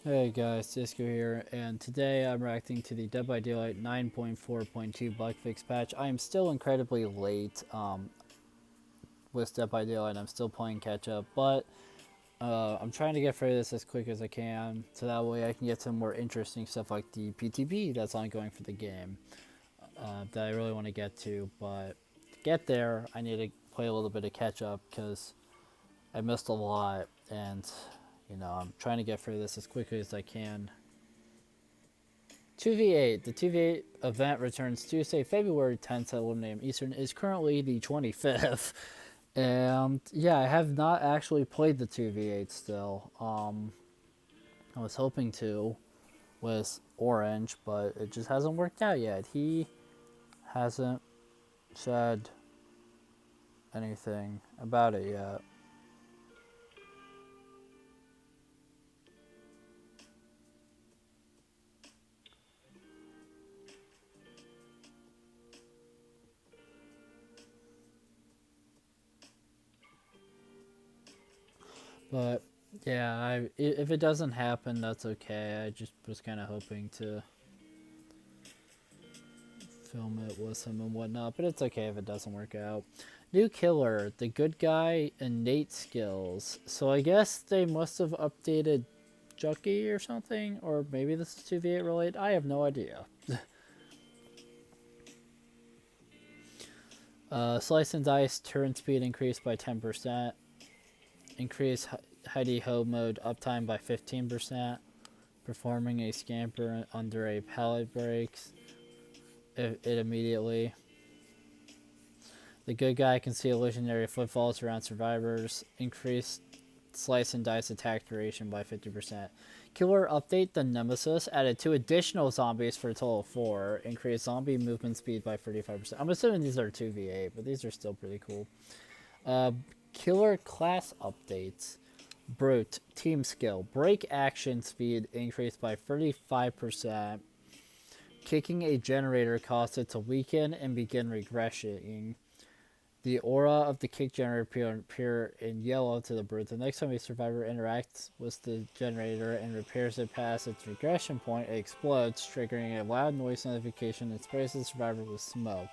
Hey guys, D1sco here, and today I'm reacting to the Dead by Daylight 9.4.2 bugfix patch. I am still incredibly late with Dead by Daylight. I'm still playing catch up, but I'm trying to get through this as quick as I can, so that way I can get some more interesting stuff like the PTB that's ongoing for the game that I really want to get to. But to get there, I need to play a little bit of catch up because I missed a lot, and I'm trying to get through this as quickly as I can. 2v8. The 2v8 event returns Tuesday, February 10th at 11 a.m. Eastern. Is currently the 25th. And yeah, I have not actually played the 2v8 still. I was hoping to with Orange, but it just hasn't worked out yet. He hasn't said anything about it yet. But yeah, if it doesn't happen, that's okay. I just was kind of hoping to film it with him and whatnot, but it's okay if it doesn't work out. New killer, the good guy, innate skills. So I guess they must have updated Chucky or something, or maybe this is 2v8 related. I have no idea. Slice and dice turn speed increased by 10%. Increase Heidi Ho mode uptime by 15%. Performing a scamper under a pallet breaks it immediately. The good guy can see illusionary footfalls around survivors. Increased slice and dice attack duration by 50%. Killer update the Nemesis added 2 additional zombies for a total of 4. Increased zombie movement speed by 35%. I'm assuming these are 2v8, but these are still pretty cool. Killer class updates. Brute team skill. Break action speed increased by 35%. Kicking a generator causes it to weaken and begin regression. The aura of the kick generator appear in yellow to the brute. The next time a survivor interacts with the generator and repairs it past its regression point, it explodes, triggering a loud noise notification and sprays the survivor with smoke.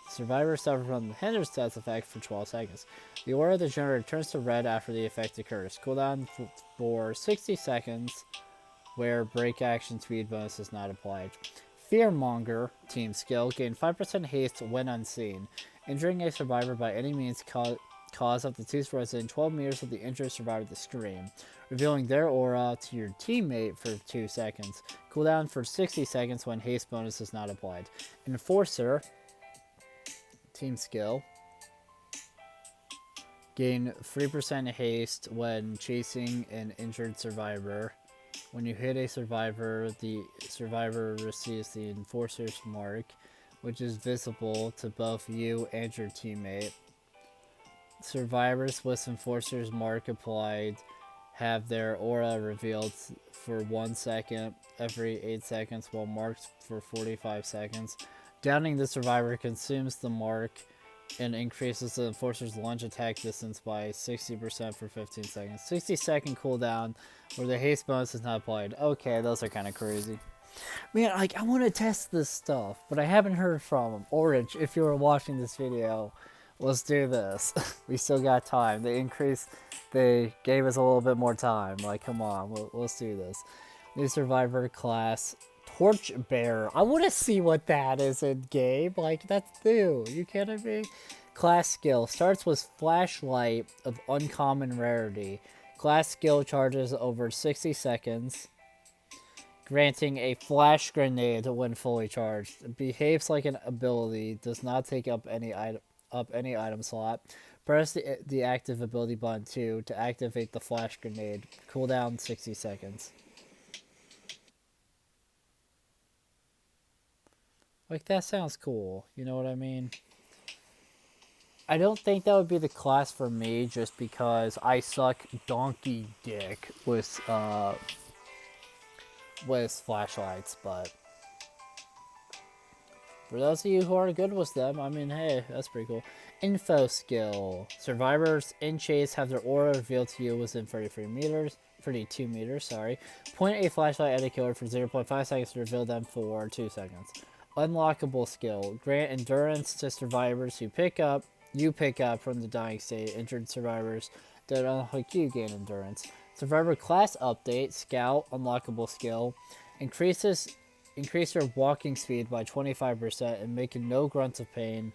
The survivor suffers from the hinders death effect for 12 seconds. The aura of the generator turns to red after the effect occurs. Cooldown for 60 seconds, where break action speed bonus is not applied. Fearmonger team skill gain 5% haste when unseen. Injuring a survivor by any means cause up to 2 spreads within 12 meters of the injured survivor to scream, revealing their aura to your teammate for 2 seconds. Cooldown for 60 seconds when haste bonus is not applied. Enforcer team skill gain 3% haste when chasing an injured survivor. When you hit a survivor, the survivor receives the Enforcer's mark, which is visible to both you and your teammate. Survivors with Enforcer's mark applied have their aura revealed for 1 second every 8 seconds, while marked for 45 seconds. Downing the survivor consumes the mark and increases the Enforcer's lunge attack distance by 60% for 15 seconds. 60-second cooldown where the haste bonus is not applied. Okay, those are kind of crazy. Man, I want to test this stuff, but I haven't heard from them. Orange, if you were watching this video, let's do this. We still got time. They gave us a little bit more time. Like, come on, let's do this. New survivor class, Torchbearer. I want to see what that is in game. Like, that's new. You kidding me? Class skill starts with flashlight of uncommon rarity. Class skill charges over 60 seconds, granting a flash grenade when fully charged. It behaves like an ability, does not take up any item slot. Press the active ability button 2 to activate the flash grenade. Cooldown 60 seconds. Like, that sounds cool. You know what I mean? I don't think that would be the class for me, just because I suck donkey dick with flashlights, but for those of you who are good with them, I mean, hey, that's pretty cool. Info skill. Survivors in chase have their aura revealed to you within 33 meters. 2 meters, sorry. Point a flashlight at a killer for 0.5 seconds to reveal them for 2 seconds. Unlockable skill. Grant endurance to survivors who pick up from the dying state. Injured survivors that unlock you gain endurance. Survivor class update. Scout. Unlockable skill. Increase your walking speed by 25% and making no grunts of pain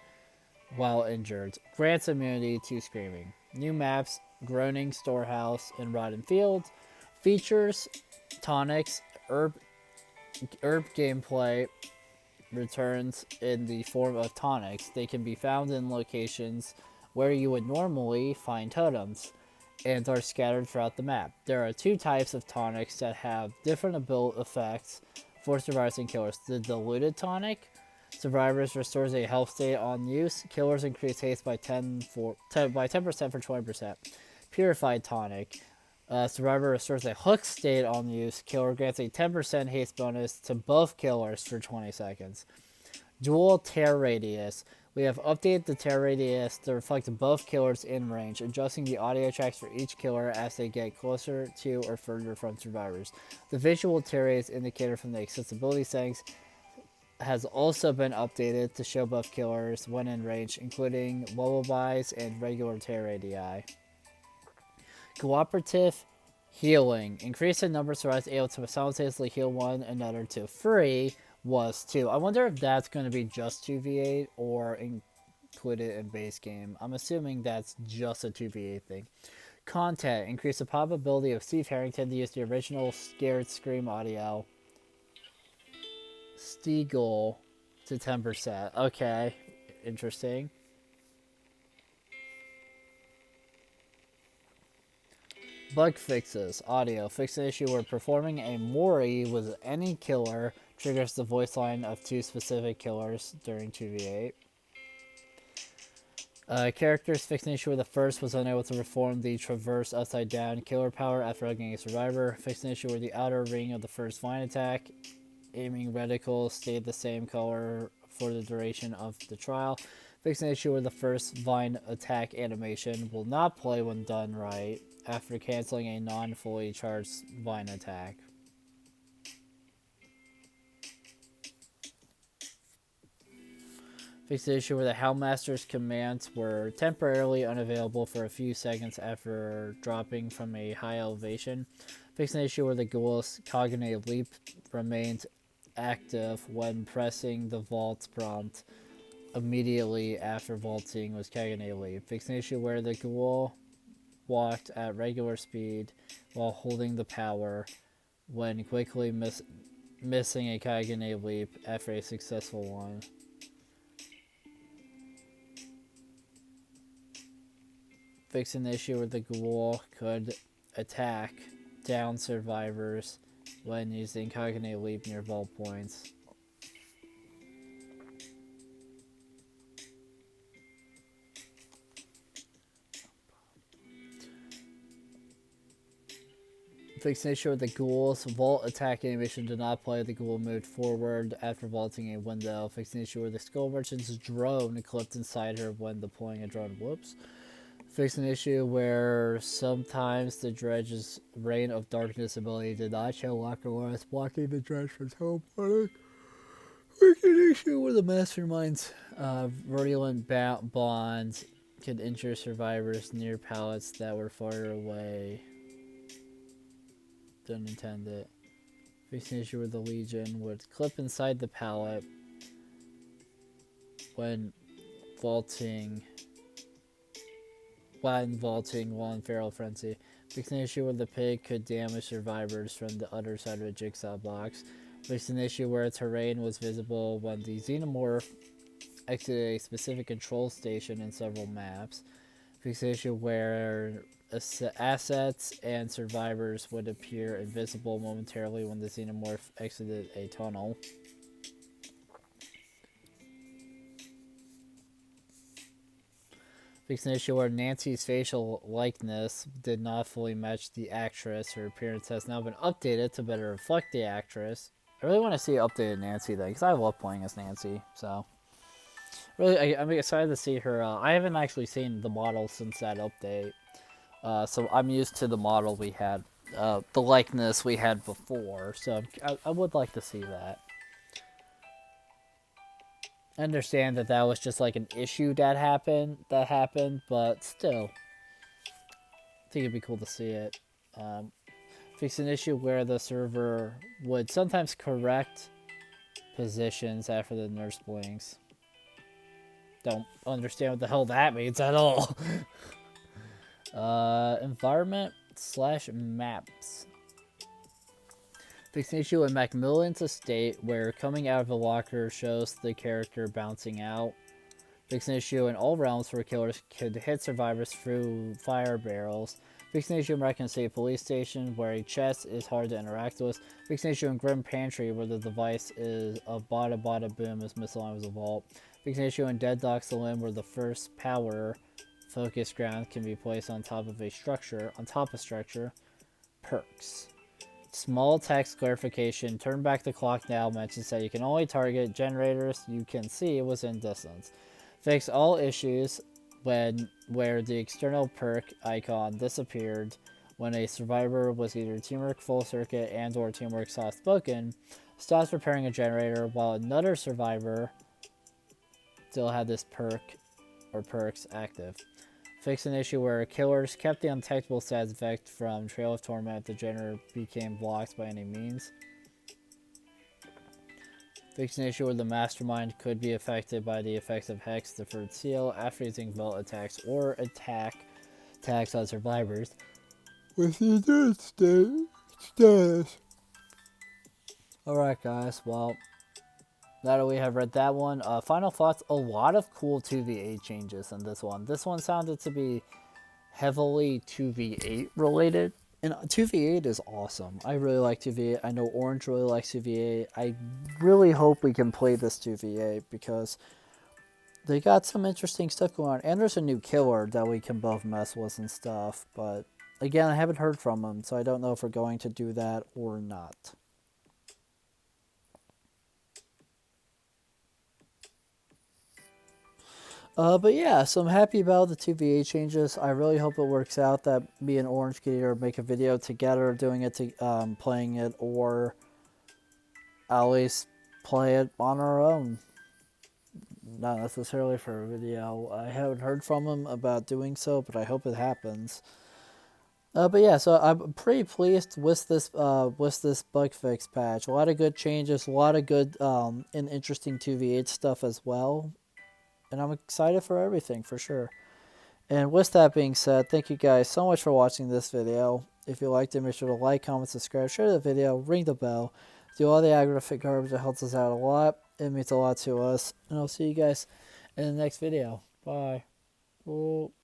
while injured. Grants immunity to screaming. New maps, Groaning Storehouse and Rotten Fields. Features, tonics, herb gameplay returns in the form of tonics. They can be found in locations where you would normally find totems and are scattered throughout the map. There are 2 types of tonics that have different ability effects for survivors and killers. The diluted tonic. Survivors restores a health state on use. Killers increase haste by 10% for 20%. Purified tonic. Survivor restores a hook state on use. Killer grants a 10% haste bonus to both killers for 20 seconds. Dual tear radius. We have updated the tear radius to reflect both killers in range, adjusting the audio tracks for each killer as they get closer to or further from survivors. The visual tear radius indicator from the accessibility settings has also been updated to show both killers when in range, including lullabies and regular tear radii. Cooperative healing. Increase the number of survivors able to simultaneously heal one another to 3 was 2. I wonder if that's going to be just 2v8 or included in base game. I'm assuming that's just a 2v8 thing. Content. Increase the probability of Steve Harrington to use the original Scared Scream audio. Steagle to 10%. Okay, interesting. Bug fixes. Audio. Fix an issue where performing a Mori with any killer triggers the voice line of 2 specific killers during 2v8. Characters. Fix an issue where the first was unable to perform the traverse upside down killer power after hugging a survivor. Fix an issue where the outer ring of the first vine attack aiming reticle stayed the same color for the duration of the trial. Fix an issue where the first vine attack animation will not play when done right after canceling a non-fully charged vine attack. Fix the issue where the Hellmaster's commands were temporarily unavailable for a few seconds after dropping from a high elevation. Fix an issue where the Ghoul's cognitive leap remained active when pressing the vault prompt immediately after vaulting was cognitive leap. Fix an issue where the Ghoul walked at regular speed while holding the power when quickly missing a cognitive leap after a successful one. Fix an issue where the Ghoul could attack down survivors when using cognitive leap near vault points. Fix an issue where the Ghoul's vault attack animation did not play. The Ghoul moved forward after vaulting a window. Fix an issue where the Skull Merchant's drone clipped inside her when deploying a drone. Whoops. Fix an issue where sometimes the Dredge's Reign of Darkness ability did not show locker lines, blocking the Dredge from teleporting. Fix an issue where the Mastermind's virulent bonds could injure survivors near pallets that were farther away than intended. Fix an issue where the Legion would clip inside the pallet when vaulting while in feral frenzy. Fix an issue where the pig could damage survivors from the other side of a jigsaw box. Fix an issue where terrain was visible when the xenomorph exited a specific control station in several maps. Fix an issue where assets and survivors would appear invisible momentarily when the xenomorph exited a tunnel. Fix an issue where Nancy's facial likeness did not fully match the actress. Her appearance has now been updated to better reflect the actress. I really want to see updated Nancy though, because I love playing as Nancy. So, really, I'm excited to see her. I haven't actually seen the model since that update, so I'm used to the model we had the likeness we had before. So I would like to see that. I understand that was just like an issue that happened, but still, I think it'd be cool to see it. Fix an issue where the server would sometimes correct positions after the nurse blinks. Don't understand what the hell that means at all. Environment / maps. Fix an issue in Macmillan's estate where coming out of the locker shows the character bouncing out. Fix an issue in all realms where killers could hit survivors through fire barrels. Fix an issue in Raccoon City Police Station where a chest is hard to interact with. Fix an issue in Grim Pantry where the device is a bada bada boom is misaligned with a vault. Fix an issue in Deadlock Saloon where the first power focus ground can be placed on top of a structure. Perks. Small text clarification. Turn back the clock now mentions that you can only target generators you can see within distance. Fix all issues where the external perk icon disappeared when a survivor was either Teamwork Full Circuit and or Teamwork Soft Spoken, stops repairing a generator while another survivor still had this perk or perks active. Fix an issue where killers kept the undetectable status effect from Trail of Torment if the generator became blocked by any means. Fix an issue where the mastermind could be affected by the effects of Hex Deferred Seal after using vault attacks or attacks on survivors with the status. Alright guys, well, now that we have read that one, final thoughts, a lot of cool 2v8 changes in this one. This one sounded to be heavily 2v8 related. And 2v8 is awesome. I really like 2v8. I know Orange really likes 2v8. I really hope we can play this 2v8 because they got some interesting stuff going on. And there's a new killer that we can both mess with and stuff. But again, I haven't heard from him, so I don't know if we're going to do that or not. But yeah, so I'm happy about the 2v8 changes. I really hope it works out that me and Orange can either make a video together doing it, playing it, or at least play it on our own. Not necessarily for a video. I haven't heard from him about doing so, but I hope it happens. But yeah, so I'm pretty pleased with this bug fix patch. A lot of good changes, a lot of good and interesting 2v8 stuff as well. And I'm excited for everything, for sure. And with that being said, thank you guys so much for watching this video. If you liked it, make sure to like, comment, subscribe, share the video, ring the bell, do all the aggro garbage. It helps us out a lot. It means a lot to us. And I'll see you guys in the next video. Bye.